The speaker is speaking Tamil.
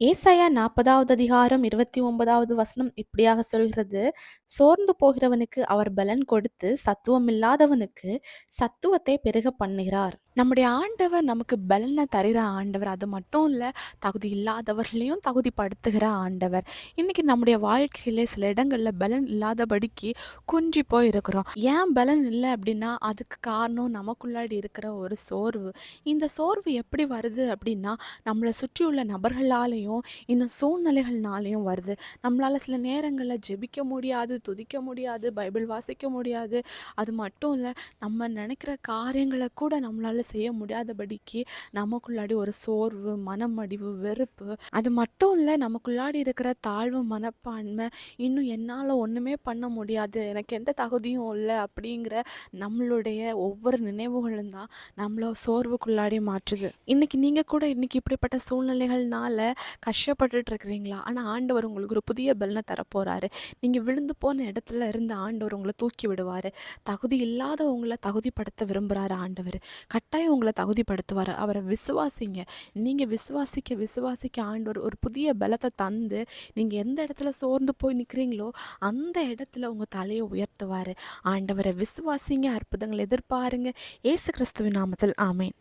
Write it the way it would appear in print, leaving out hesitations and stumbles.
ஏசாயா 40வது அதிகாரம் 29வது வசனம் இப்படியாக சொல்கிறது, சோர்ந்து போகிறவனுக்கு அவர் பலன் கொடுத்து, சத்துவமில்லாதவனுக்கு சத்துவத்தை பெருக பண்ணுகிறார். நம்முடைய ஆண்டவர் நமக்கு பலனை தருகிற ஆண்டவர். அது மட்டும் இல்லை, தகுதி இல்லாதவர்களையும் தகுதிப்படுத்துகிற ஆண்டவர். இன்னைக்கு நம்முடைய வாழ்க்கையில சில இடங்களில் பலன் இல்லாதபடிக்கு குன்றி போய் இருக்கிறோம். ஏன் பலன் இல்லை அப்படின்னா, அதுக்கு காரணம் நமக்குள்ளாடி இருக்கிற ஒரு சோர்வு. இந்த சோர்வு எப்படி வருது அப்படின்னா, நம்மளை சுற்றியுள்ள நபர்களாலேயும் இன்னும் சூழ்நிலைகள்னாலேயும் வருது. நம்மளால் சில நேரங்களில் ஜெபிக்க முடியாது, துதிக்க முடியாது, பைபிள் வாசிக்க முடியாது. அது மட்டும் இல்லை, நம்ம நினைக்கிற காரியங்களை கூட நம்மளால் செய்ய முடியாதபடிக்கு நமக்குள்ளாடி ஒரு சோர்வு, மனமடிவு, வெறுப்பு. அது மட்டும் இல்லை, நமக்குள்ளாடி இருக்கிற தாழ்வு மனப்பான்மை, இன்னும் என்னால் ஒன்றுமே பண்ண முடியாது, எனக்கு எந்த தகுதியும் இல்லை அப்படிங்கிற நம்மளுடைய ஒவ்வொரு நினைவுகளும் தான் நம்மளை சோர்வுக்குள்ளாடி மாற்றுது. இன்னைக்கு நீங்கள் கூட இன்னைக்கு இப்படிப்பட்ட சூழ்நிலைகள்னால கஷ்டப்பட்டுட்டு இருக்கிறீங்களா? ஆனால் ஆண்டவர் உங்களுக்கு ஒரு புதிய பலனை தரப்போகிறாரு. நீங்கள் விழுந்து போன இடத்துல இருந்து ஆண்டவர் உங்களை தூக்கி விடுவார். தகுதி இல்லாத உங்களை தகுதிப்படுத்த விரும்புகிறாரு ஆண்டவர். கட்டாயம் உங்களை தகுதிப்படுத்துவார். அவரை விசுவாசிங்க. நீங்கள் விசுவாசிக்க விசுவாசிக்க ஆண்டவர் ஒரு புதிய பலத்தை தந்து, நீங்கள் எந்த இடத்துல சோர்ந்து போய் நிற்கிறீங்களோ அந்த இடத்துல உங்கள் தலையை உயர்த்துவார். ஆண்டவரை விசுவாசிங்க, அற்புதங்களை எதிர்பாருங்க. இயேசு கிறிஸ்துவின் நாமத்தில் ஆமேன்.